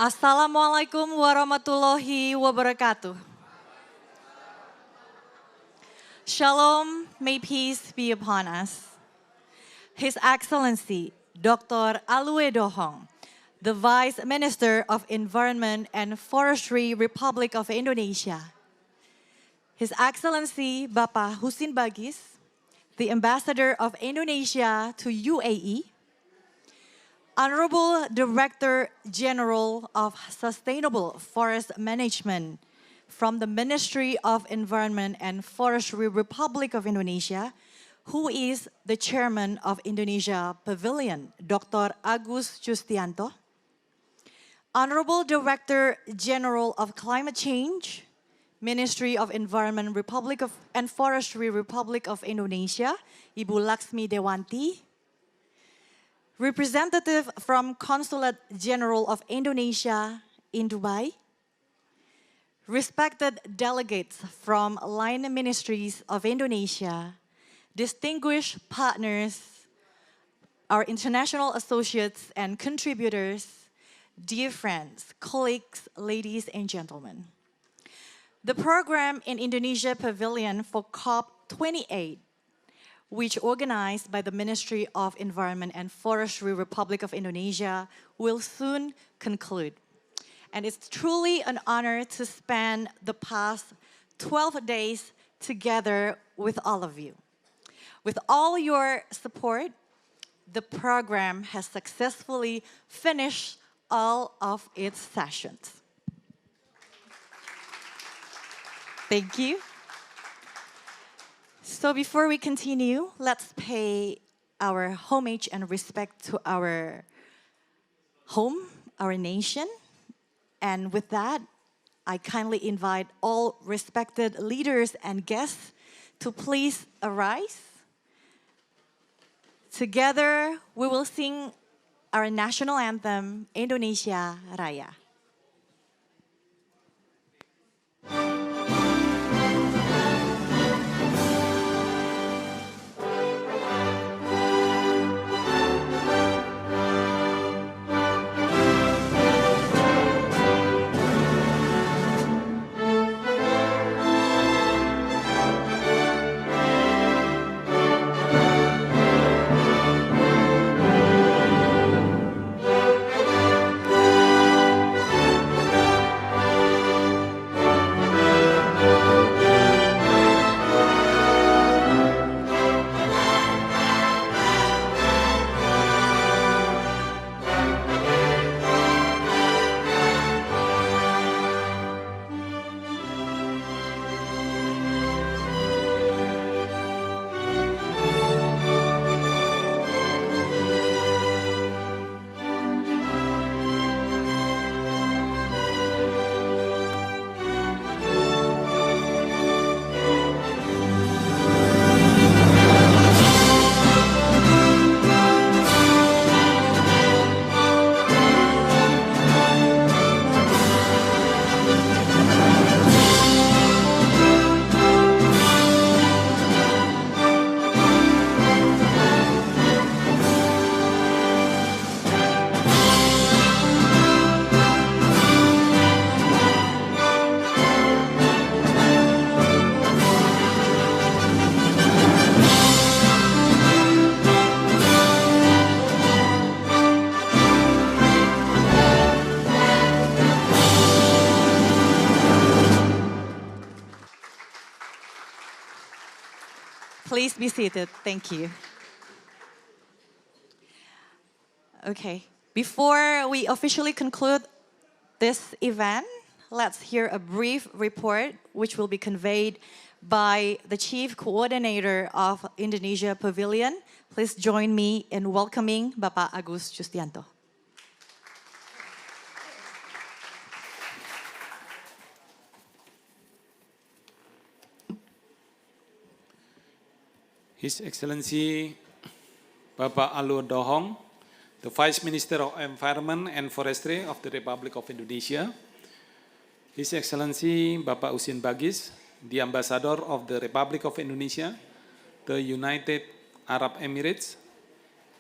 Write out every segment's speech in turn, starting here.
Assalamualaikum warahmatullahi wabarakatuh. Shalom, may peace be upon us. His Excellency Dr. Alue Dohong, the Vice Minister of Environment and Forestry Republic of Indonesia. His Excellency Bapak Husin Bagis, the Ambassador of Indonesia to UAE. Honorable Director General of Sustainable Forest Management from the Ministry of Environment and Forestry Republic of Indonesia, who is the Chairman of Indonesia Pavilion, Dr. Agus Justianto. Honorable Director General of Climate Change, Ministry of Environment Republic of and Forestry Republic of Indonesia, Ibu Laksmi Dewanti. Representative from Consulate General of Indonesia in Dubai. Respected delegates from line ministries of Indonesia, distinguished partners, our international associates and contributors, dear friends, colleagues, ladies and gentlemen. The program in Indonesia Pavilion for COP28, which organized by the Ministry of Environment and Forestry Republic of Indonesia, will soon conclude. And it's truly an honor to spend the past 12 days together with all of you. With all your support, the program has successfully finished all of its sessions. Thank you. So before we continue, let's pay our homage and respect to our home, our nation. And with that, I kindly invite all respected leaders and guests to please arise. Together, we will sing our national anthem, Indonesia Raya. Please be seated. Thank you. Okay, before we officially conclude this event, let's hear a brief report which will be conveyed by the Chief Coordinator of Indonesia Pavilion. Please join me in welcoming Bapak Agus Justianto. His Excellency Bapak Alue Dohong, the Vice Minister of Environment and Forestry of the Republic of Indonesia, His Excellency Bapak Husin Bagis, the Ambassador of the Republic of Indonesia, the United Arab Emirates,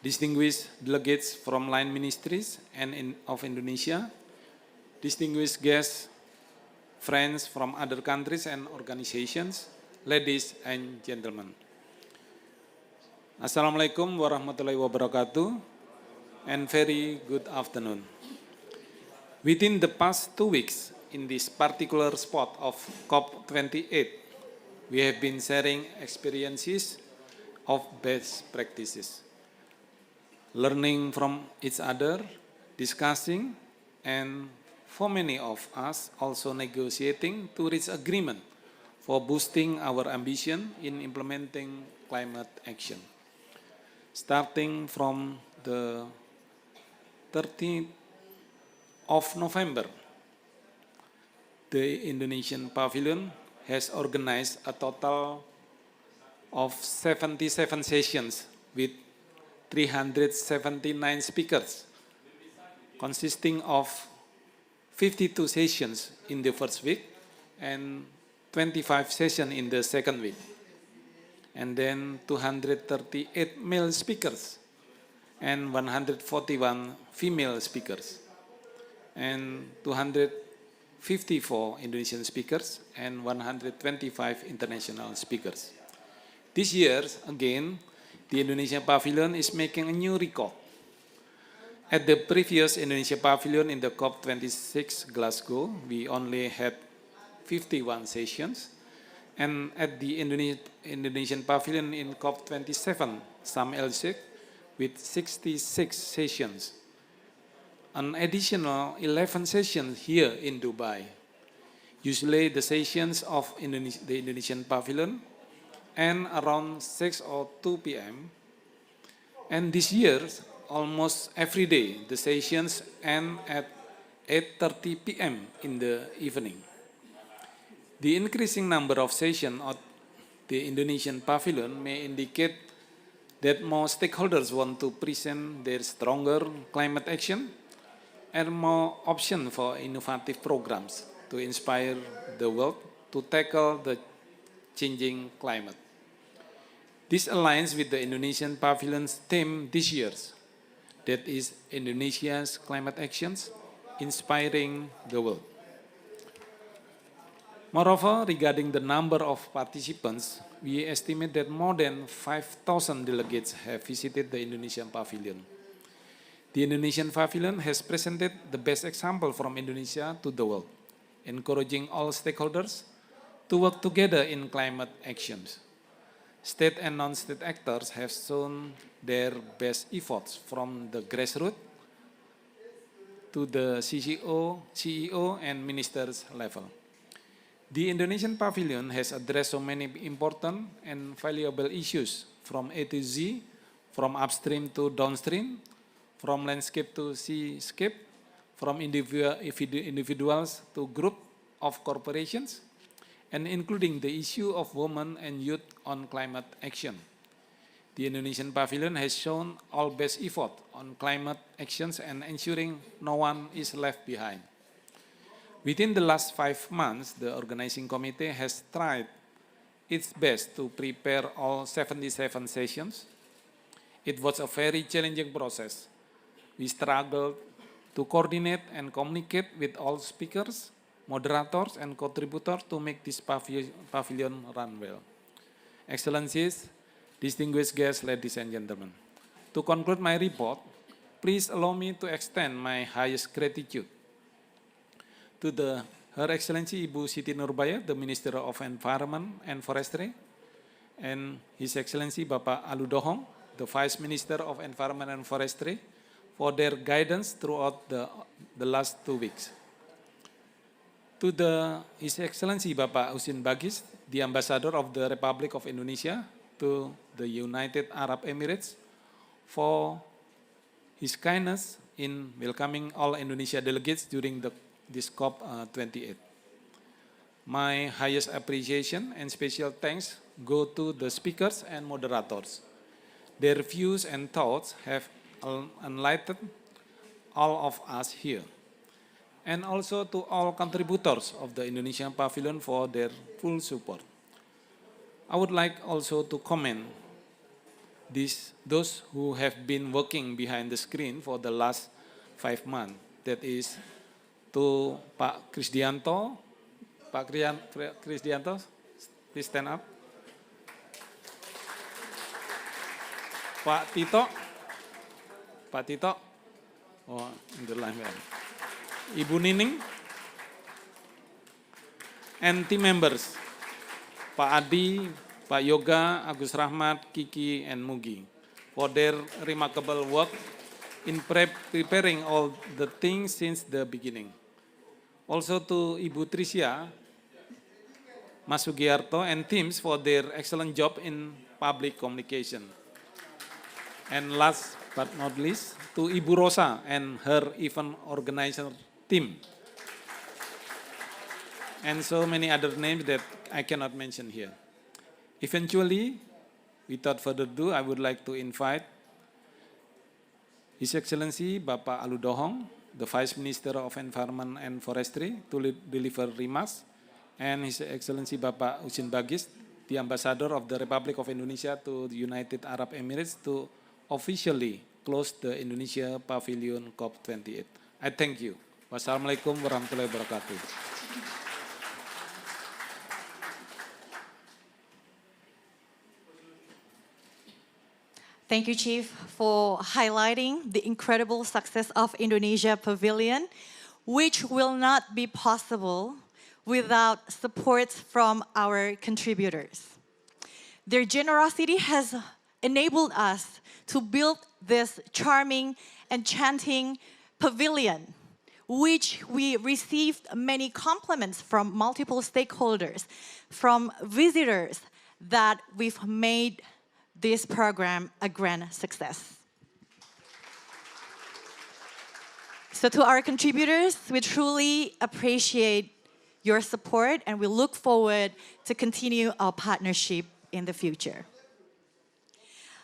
distinguished delegates from line ministries of Indonesia, distinguished guests, friends from other countries and organizations, ladies and gentlemen. Assalamualaikum warahmatullahi wabarakatuh, and very good afternoon. Within the past 2 weeks, in this particular spot of COP28, we have been sharing experiences of best practices, learning from each other, discussing, and for many of us also negotiating to reach agreement for boosting our ambition in implementing climate action. Starting from the 13th of November, the Indonesian Pavilion has organized a total of 77 sessions with 379 speakers, consisting of 52 sessions in the first week and 25 sessions in the second week, and then 238 male speakers and 141 female speakers, and 254 Indonesian speakers and 125 international speakers. This year, again, the Indonesia Pavilion is making a new record. At the previous Indonesia Pavilion in the COP26 Glasgow, we only had 51 sessions, and at the Indonesian Pavilion in COP27, Sharm el-Sheikh, with 66 sessions. An additional 11 sessions here in Dubai. Usually the sessions of the Indonesian Pavilion end around 6 or 2 p.m. And this year, almost every day, the sessions end at 8:30 p.m. in the evening. The increasing number of sessions at the Indonesian Pavilion may indicate that more stakeholders want to present their stronger climate action and more options for innovative programs to inspire the world to tackle the changing climate. This aligns with the Indonesian Pavilion's theme this year, that is Indonesia's climate actions, inspiring the world. Moreover, regarding the number of participants, we estimate that more than 5,000 delegates have visited the Indonesian Pavilion. The Indonesian Pavilion has presented the best example from Indonesia to the world, encouraging all stakeholders to work together in climate actions. State and non-state actors have shown their best efforts from the grassroots to the CEO and ministers level. The Indonesian Pavilion has addressed so many important and valuable issues from A to Z, from upstream to downstream, from landscape to seascape, from individuals to group of corporations, and including the issue of women and youth on climate action. The Indonesian Pavilion has shown all best effort on climate actions and ensuring no one is left behind. Within the last 5 months, the organizing committee has tried its best to prepare all 77 sessions. It was a very challenging process. We struggled to coordinate and communicate with all speakers, moderators, and contributors to make this pavilion run well. Excellencies, distinguished guests, ladies and gentlemen. To conclude my report, please allow me to extend my highest gratitude to Her Excellency Ibu Siti Nurbaya, the Minister of Environment and Forestry, and His Excellency Bapak Alu Dohong, the Vice Minister of Environment and Forestry, for their guidance throughout the last 2 weeks. To His Excellency Bapak Husin Bagis, the Ambassador of the Republic of Indonesia to the United Arab Emirates, for his kindness in welcoming all Indonesia delegates during this COP28. My highest appreciation and special thanks go to the speakers and moderators. Their views and thoughts have enlightened all of us here, and also to all contributors of the Indonesian Pavilion for their full support. I would like also to commend those who have been working behind the screen for the last 5 months, that is to Pak Krisdianto. Pak Krisdianto, please stand up. Pak Tito. Pak Tito. Oh, in the line. Ibu Nining. And team members. Pak Adi, Pak Yoga, Agus Rahmat, Kiki, and Mugi for their remarkable work in preparing all the things since the beginning. Also to Ibu Tricia, Mas Sugiarto, and teams for their excellent job in public communication. And last but not least, to Ibu Rosa and her event organizer team. And so many other names that I cannot mention here. Eventually, without further ado, I would like to invite His Excellency Bapak Alu Dohong, the Vice Minister of Environment and Forestry, to deliver remarks, and His Excellency Bapak Husin Bagis, the Ambassador of the Republic of Indonesia to the United Arab Emirates, to officially close the Indonesia Pavilion COP28. I thank you. Wassalamualaikum warahmatullahi wabarakatuh. Thank you, Chief, for highlighting the incredible success of Indonesia Pavilion, which will not be possible without support from our contributors. Their generosity has enabled us to build this charming, enchanting pavilion, which we received many compliments from multiple stakeholders, from visitors, that we've made this program a grand success. So to our contributors, we truly appreciate your support, and we look forward to continue our partnership in the future.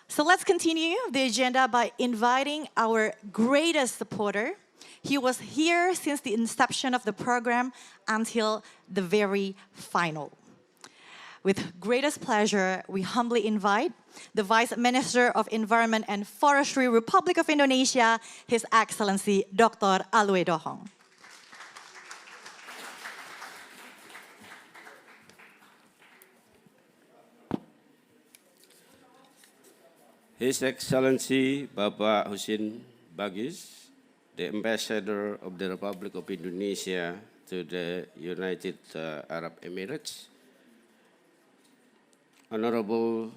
So let's continue the agenda by inviting our greatest supporter. He was here since the inception of the program until the very final. With greatest pleasure, we humbly invite the Vice Minister of Environment and Forestry, Republic of Indonesia, His Excellency Dr. Alu Dohong. His Excellency Bapak Husin Bagis, the Ambassador of the Republic of Indonesia to the United Arab Emirates, Honorable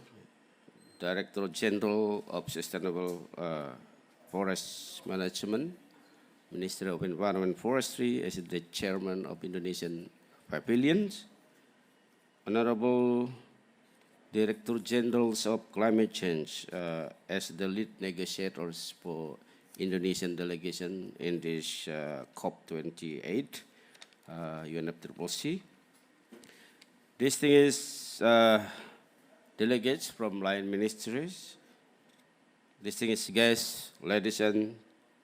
Director General of Sustainable Forest Management, Minister of Environment and Forestry as the Chairman of Indonesian Pavilions, Honorable Director Generals of Climate Change as the lead negotiators for Indonesian delegation in this COP28 UNFCCC. Distinguished delegates from line ministries, distinguished guests, ladies and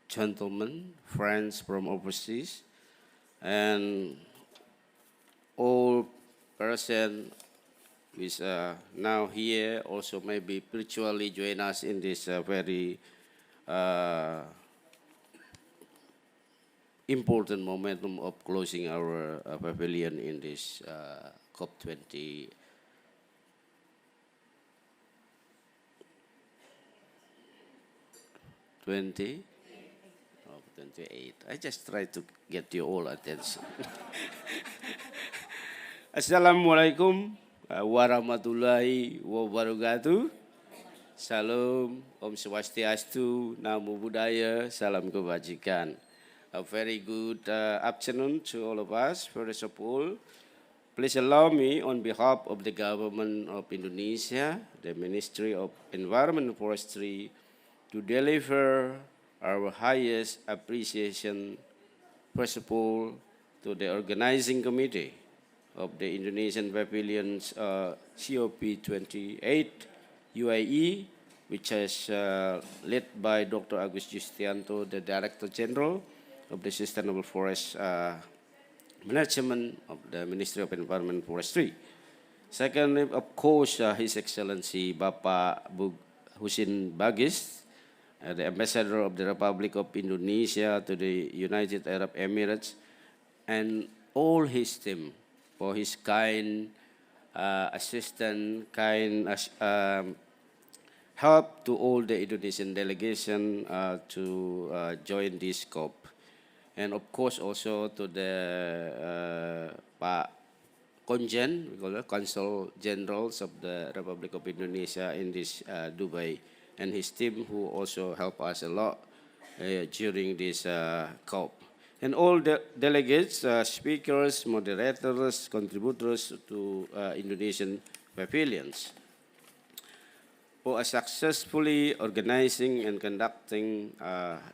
gentlemen, friends from overseas, and all persons who is now here, also maybe virtually join us in this very important momentum of closing our pavilion in this COP28. I just try to get you all attention. Assalamualaikum warahmatullahi wabarakatuh. Salam, Om Swastiastu, Namo Buddhaya, Salam Kebajikan. A very good afternoon to all of us. First of all, please allow me on behalf of the Government of Indonesia, the Ministry of Environment and Forestry, to deliver our highest appreciation, first of all, to the organizing committee of the Indonesian Pavilion's COP28 UAE, which is led by Dr. Agus Justianto, the Director General of the Sustainable Forest Management of the Ministry of Environment and Forestry. Secondly, of course, His Excellency Bapak Husin Bagis, the Ambassador of the Republic of Indonesia to the United Arab Emirates, and all his team for his kind assistance, help to all the Indonesian delegation to join this COP. And of course also to the Pak Konjen, we call it Consul Generals of the Republic of Indonesia in this Dubai, and his team who also help us a lot during this COP. And all the delegates, speakers, moderators, contributors to Indonesian pavilions who are successfully organizing and conducting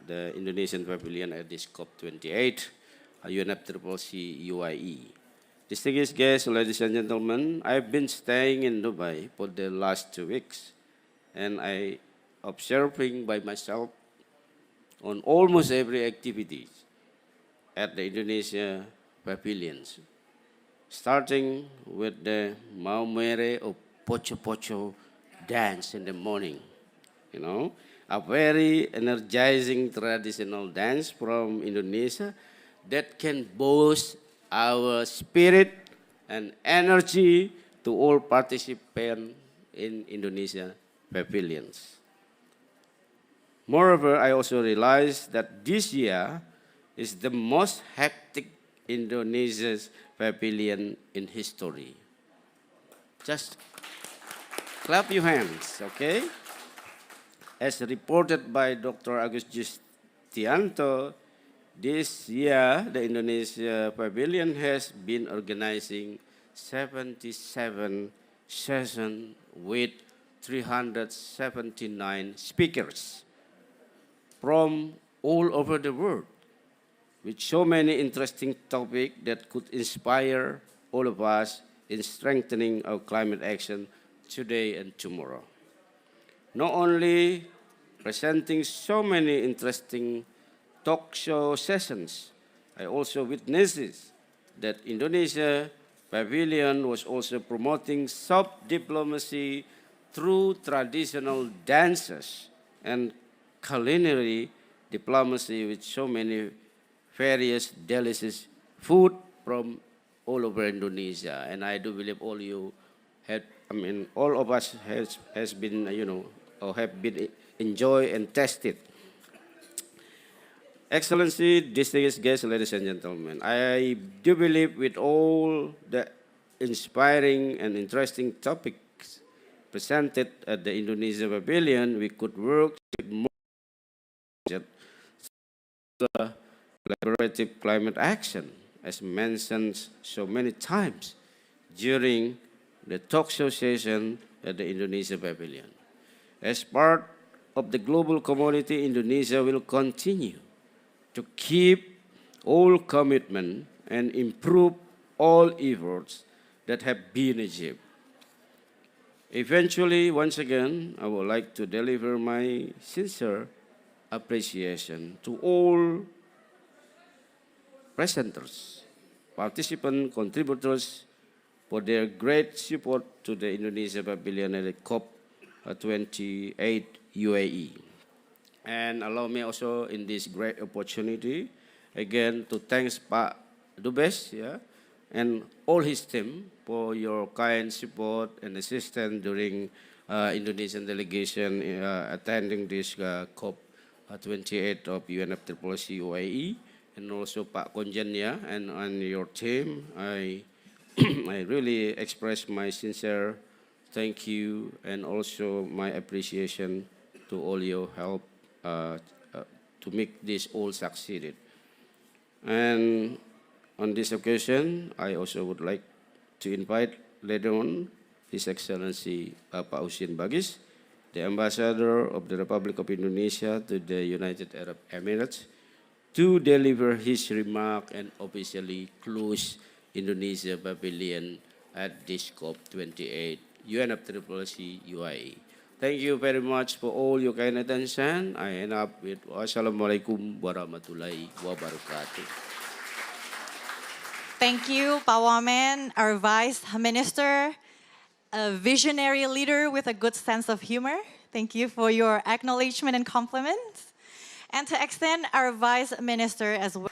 the Indonesian pavilion at this COP28, UNFCCC UAE. Distinguished guests, ladies and gentlemen, I've been staying in Dubai for the last 2 weeks, and I observing by myself on almost every activity at the Indonesia pavilions, starting with the Maumere or Pocho Pocho dance in the morning, you know, a very energizing traditional dance from Indonesia that can boost our spirit and energy to all participants in Indonesia pavilions. Moreover, I also realized that this year is the most hectic Indonesia's pavilion in history. Just clap your hands, okay? As reported by Dr. Agus Justianto, this year the Indonesia Pavilion has been organizing 77 sessions with 379 speakers from all over the world, with so many interesting topics that could inspire all of us in strengthening our climate action today and tomorrow. Not only presenting so many interesting talk show sessions, I also witnessed that Indonesia Pavilion was also promoting soft diplomacy through traditional dances and culinary diplomacy with so many various delicious food from all over Indonesia. And I do believe all you had, all of us has been, or have been enjoy and tested. Excellency, distinguished guests, ladies and gentlemen, I do believe with all the inspiring and interesting topics presented at the Indonesia Pavilion, we could work with more collaborative climate action, as mentioned so many times during the talk show session at the Indonesia Pavilion. As part of the global community, Indonesia will continue to keep all commitment and improve all efforts that have been achieved. Eventually, once again, I would like to deliver my sincere appreciation to all presenters, participants, contributors for their great support to the Indonesia Pavilion at the COP28 UAE. And allow me also in this great opportunity again to thank Pak Dubes, and all his team for your kind support and assistance during Indonesian delegation attending this COP28 of UNFCCC UAE, and also Pak Konjen and your team. I I really express my sincere thank you and also my appreciation to all your help to make this all succeeded. And on this occasion, I also would like to invite later on His Excellency Pak Husin Bagis, the Ambassador of the Republic of Indonesia to the United Arab Emirates, to deliver his remark and officially close Indonesia Pavilion at this COP28 UNFCCC UAE. Thank you very much for all your kind attention. I end up with Wassalamualaikum warahmatullahi wabarakatuh. Thank you, Pak Wamen, our Vice Minister, a visionary leader with a good sense of humor. Thank you for your acknowledgement and compliments. And to extend our Vice Minister as well.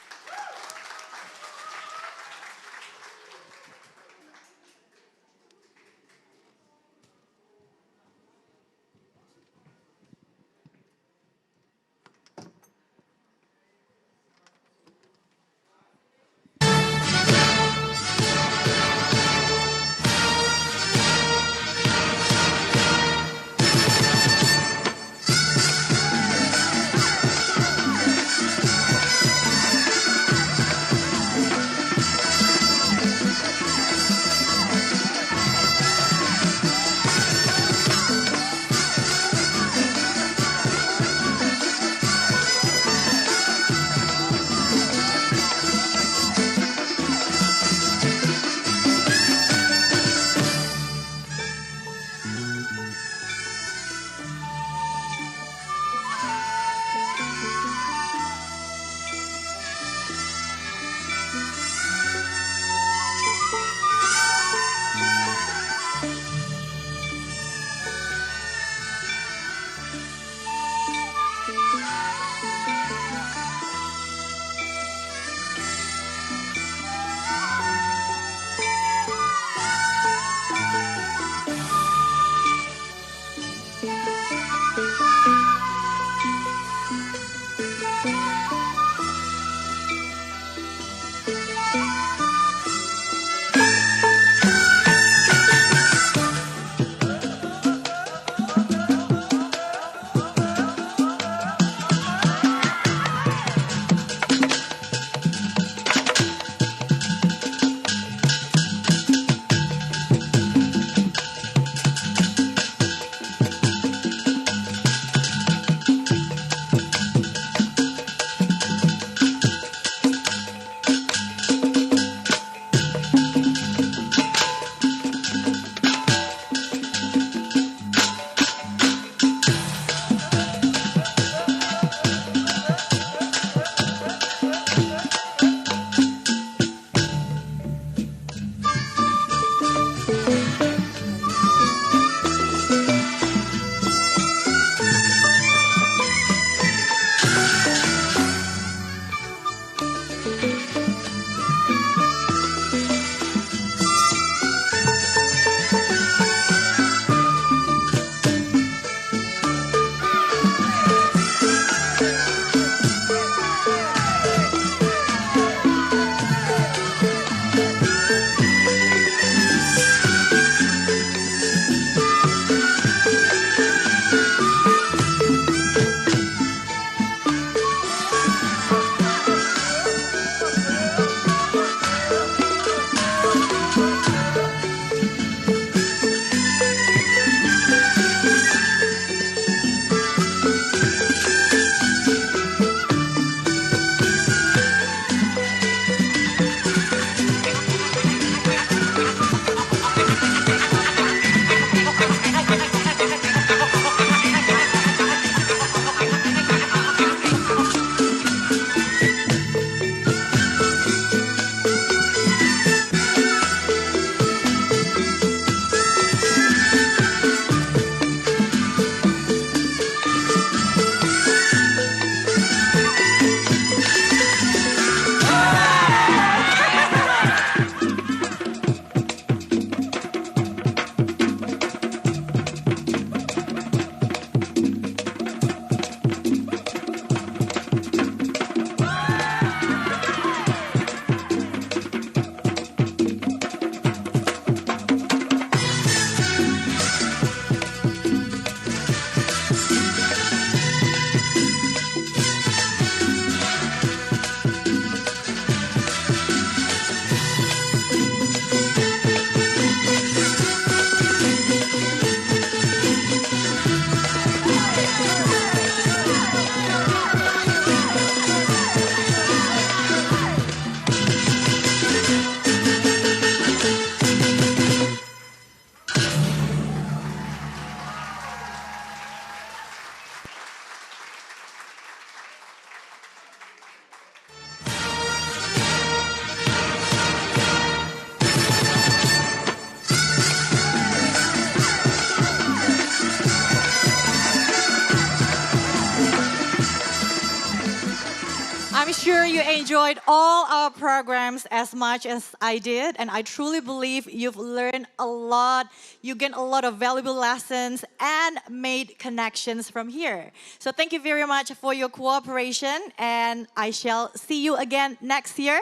you enjoyed all our programs as much as I did, and I truly believe you've learned a lot, you gained a lot of valuable lessons and made connections from here. So thank you very much for your cooperation, and I shall see you again next year.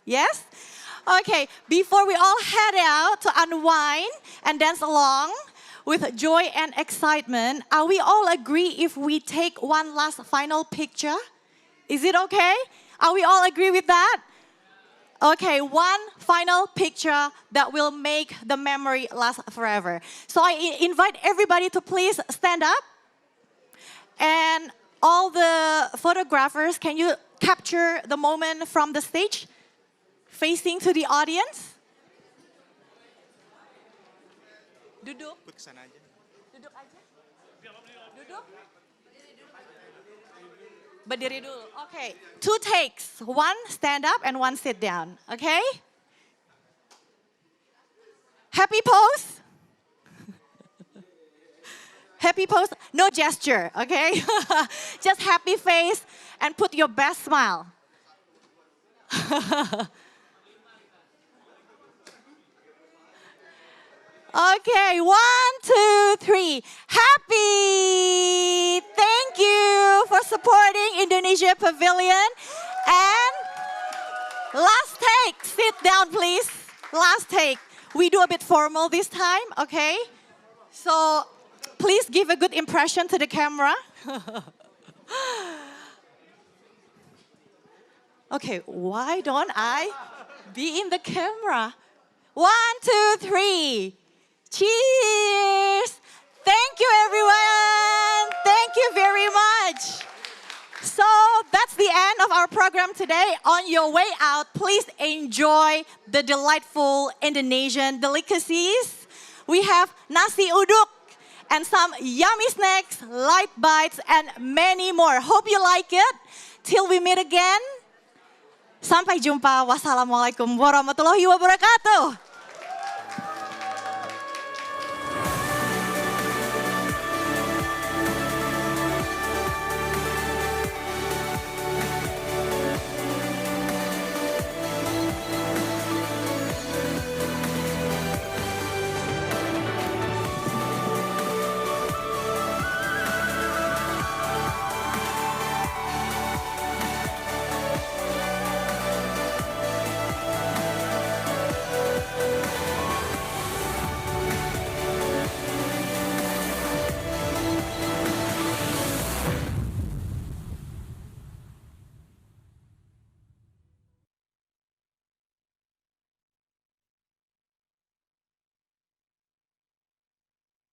Yes? Okay, before we all head out to unwind and dance along with joy and excitement, are we all agree if we take one last final picture? Is it okay? Are we all agree with that? Okay, one final picture that will make the memory last forever. So I invite everybody to please stand up. And all the photographers, can you capture the moment from the stage? Facing to the audience. Duduk. Duduk aja. Duduk. Berdiri dulu. Okay. 2 takes. 1 stand up and 1 sit down. Okay? Happy pose. Happy pose. No gesture. Okay? Just happy face and put your best smile. Okay, 1, 2, 3. Happy! Thank you for supporting Indonesia Pavilion. And last take. Sit down, please. Last take. We do a bit formal this time, okay? So please give a good impression to the camera. Okay, why don't I be in the camera? 1, 2, 3. Cheers! Thank you, everyone. Thank you very much. So that's the end of our program today. On your way out, please enjoy the delightful Indonesian delicacies. We have nasi uduk and some yummy snacks, light bites, and many more. Hope you like it. Till we meet again. Sampai jumpa. Wassalamualaikum warahmatullahi wabarakatuh.